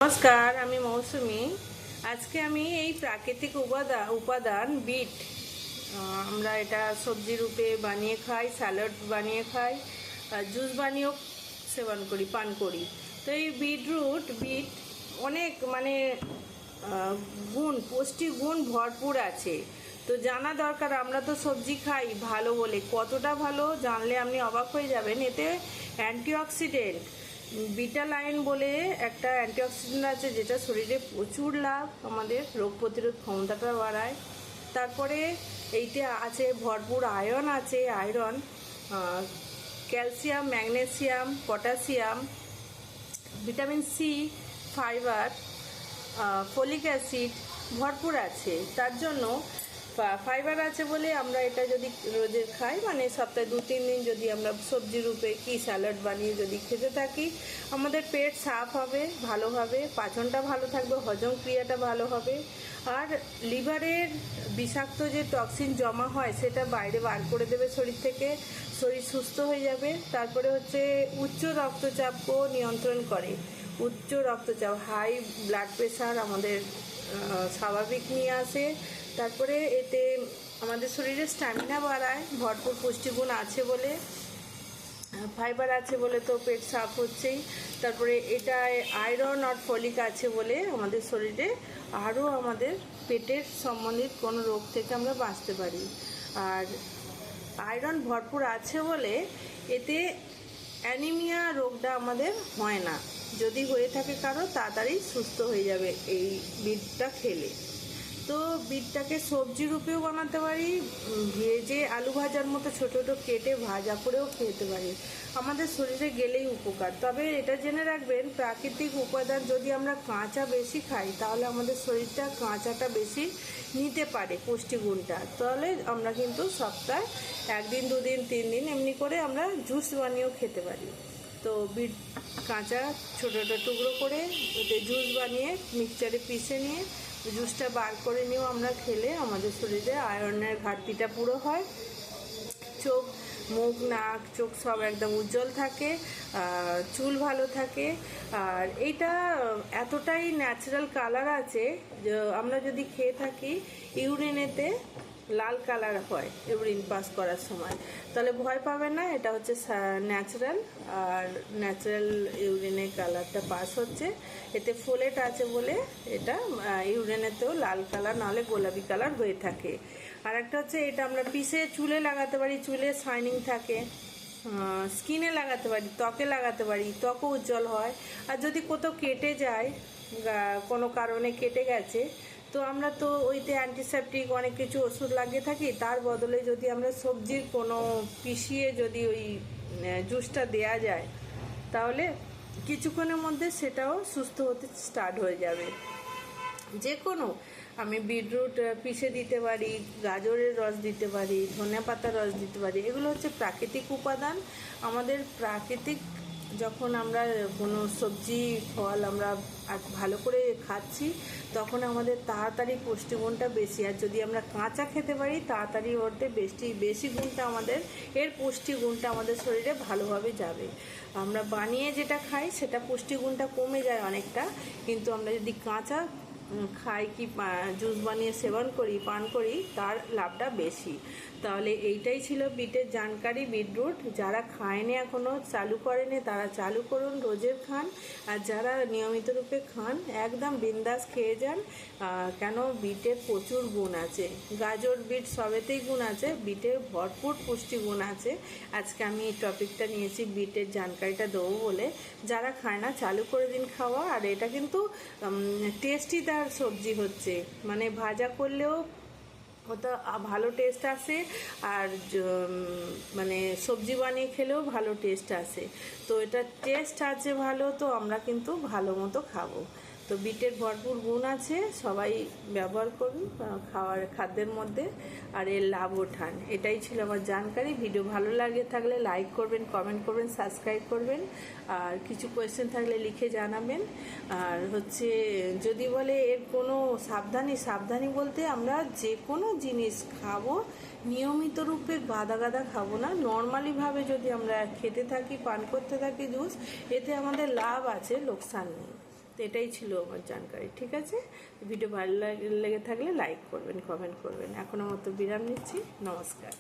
নমস্কার, আমি মৌসুমি। আজকে আমি এই প্রাকৃতিক উপাদান বিট, আমরা এটা সবজি রূপে বানিয়ে খাই, স্যালাড বানিয়ে খাই, জুস বানিয়েও সেবন করি, পান করি। তো এই বিট অনেক পুষ্টি গুণ ভরপুর আছে। তো জানা দরকার, আমরা তো সবজি খাই ভালো বলে, কতটা ভালো জানলে আপনি অবাক হয়ে যাবেন। এতে অ্যান্টিঅক্সিডেন্ট বিটা লাইন বলে একটা অ্যান্টিঅক্সিডেন্ট আছে, যেটা শরীরে প্রচুর লাভ, আমাদের রোগ প্রতিরোধ ক্ষমতাটা বাড়ায়। তারপরে এইতে আছে ভরপুর আয়রন আছে, calcium, magnesium, potassium, vitamin C, fibre, folic acid ভরপুর আছে। তার জন্য ফাইবার আছে বলে আমরা এটা যদি রোজে খাই, মানে সপ্তাহে 2-3 দিন যদি আমরা সবজি রূপে কি স্যালাড বানিয়ে যদি খেতে থাকি, আমাদের পেট সাফ হবে, ভালো হবে, পাচনটা ভালো থাকবে, হজম ক্রিয়াটা ভালো হবে, আর লিভারের বিষাক্ত যে টক্সিন জমা হয় সেটা বাইরে বার করে দেবে শরীর থেকে, শরীর সুস্থ হয়ে যাবে। তারপরে হচ্ছে উচ্চ রক্তচাপও নিয়ন্ত্রণ করে। উচ্চ রক্তচাপ, হাই ব্লাড প্রেশার আমাদের স্বাভাবিক নিয়ে আসে। তারপরে এতে আমাদের শরীরে স্ট্যামিনা বাড়ায়, ভরপুর পুষ্টিগুণ আছে বলে, ফাইবার আছে বলে তো পেট সাফ হচ্ছেই। তারপরে এটায় আয়রন আর ফলিক আছে বলে আমাদের শরীরে আরও আমাদের পেটের সম্বন্ধিত কোনো রোগ থেকে আমরা বাঁচতে পারি। আর আয়রন ভরপুর আছে বলে এতে অ্যানিমিয়া রোগটা আমাদের হয় না, যদি হয়ে থাকে কারো তাড়াতাড়ি সুস্থ হয়ে যাবে এই বিটটা খেলে। তো বিটটাকে সবজি রূপেও বানাতে পারি, ভেজে আলু ভাজার মতো ছোটো ছোটো কেটে ভাজা করেও খেতে পারি, আমাদের শরীরে গেলেই উপকার। তবে এটা জেনে রাখবেন, প্রাকৃতিক উপাদান যদি আমরা কাঁচা বেশি খাই তাহলে আমাদের শরীরটা কাঁচাটা বেশি নিতে পারে পুষ্টিগুণটা, তাহলে আমরা কিন্তু সপ্তাহে 1 দিন 2 দিন 3 দিন এমনি করে আমরা জুস বানিয়েও খেতে পারি। তো বিট কাঁচা ছোটো ছোটো টুকরো করে ওতে জুস বানিয়ে মিক্সচারে পিষে নিয়ে জুসটা বার করে নিয়েও আমরা খেলে আমাদের শরীরে আয়রনের ঘাটতিটা পুরো হয়, চোখ, মুখ, নাক, চোখ সব একদম উজ্জ্বল থাকে, চুল ভালো থাকে। আর এইটা এতটাই ন্যাচারাল কালার আছে যে আমরা যদি খেয়ে থাকি, ইউরিনেতে লাল কালার হয় ইউরিন পাস করার সময়, তাহলে ভয় পাবে না, এটা হচ্ছে ন্যাচারাল। আর ন্যাচারাল ইউরিনে কালারটা পাস হচ্ছে, এতে ফোলেট আছে বলে এটা ইউরিনেতেও লাল কালার নাহলে গোলাপি কালার হয়ে থাকে। আর একটা হচ্ছে এটা আমরা পিষে চুলে লাগাতে পারি, চুলে শাইনিং থাকে, স্কিনে লাগাতে পারি, ত্বকে লাগাতে পারি, ত্বকও উজ্জ্বল হয়। আর যদি কোথাও কেটে যায়, কোনো কারণে কেটে গেছে, তো আমরা তো ওইতে অ্যান্টিসেপটিক অনেক কিছু ওষুধ লাগিয়ে থাকি, তার বদলে যদি আমরা সবজির কোনো পিষিয়ে যদি ওই জুসটা দেয়া যায়, তাহলে কিছুক্ষণের মধ্যে সেটাও সুস্থ হতে স্টার্ট হয়ে যাবে। যে কোনো, আমি বিটরুট পিষে দিতে পারি, গাজরের রস দিতে পারি, ধনে পাতার রস দিতে পারি, এগুলো হচ্ছে প্রাকৃতিক উপাদান। আমাদের প্রাকৃতিক যখন আমরা কোনো সবজি ফল আমরা ভালো করে খাচ্ছি, তখন আমাদের তাড়াতাড়ি পুষ্টিগুণটা বেশি। আর যদি আমরা কাঁচা খেতে পারি, তাড়াতাড়ি ওতে বেশি গুণটা আমাদের, এর পুষ্টিগুণটা আমাদের শরীরে ভালোভাবে যাবে। আমরা বানিয়ে যেটা খাই সেটা পুষ্টিগুণটা কমে যায় অনেকটা, কিন্তু আমরা যদি কাঁচা খাই কি জুস বানিয়ে সেবন করি, পান করি, তার লাভটা বেশি। তাহলে এইটাই ছিল বিটের জানকারি। বিটরুট যারা খায়নি এখনও, চালু করেনি, তারা চালু করুন, রোজের খান। আর যারা নিয়মিত রূপে খান, একদম বিন্দাস খেয়ে যান, কেন বিটের প্রচুর গুণ আছে। গাজর, বিট সবেতেই গুণ আছে, বিটের ভরপুর পুষ্টি গুণ আছে। আজকে আমি এই টপিকটা নিয়েছি বিটের জানকারিটা দেবো বলে। যারা খায় না, চালু করে দিন খাওয়া। আর এটা কিন্তু টেস্টি তার সবজি হচ্ছে, মানে ভাজা করলেও ওটা ভালো টেস্ট আসে, আর মানে সবজি বানিয়ে খেলেও ভালো টেস্ট আসে। তো এটা টেস্ট আছে ভালো, তো আমরা কিন্তু ভালো মতো খাবো। তো বিটের ভরপুর গুণ আছে, সবাই ব্যবহার করুন খাদ্যের মধ্যে, আর এর লাভ ওঠান। এটাই ছিল আমার জানকারি। ভিডিও ভালো লাগে থাকলে লাইক করবেন, কমেন্ট করবেন, সাবস্ক্রাইব করবেন, আর কিছু কোয়েশ্চেন থাকলে লিখে জানাবেন। আর হচ্ছে যদি বলে এর কোনো সাবধানী বলতে, আমরা যে কোনো জিনিস খাবো নিয়মিত রূপে গাদা খাবো না, নর্মালিভাবে যদি আমরা খেতে থাকি, পান করতে থাকি জুস, এতে আমাদের লাভ আছে, লোকসান নেই। তো এটাই ছিল আমার জানকারি। ঠিক আছে, ভিডিও ভালো লেগে থাকলে লাইক করবেন, কমেন্ট করবেন। এখনো মতো বিরাম নিচ্ছি। নমস্কার।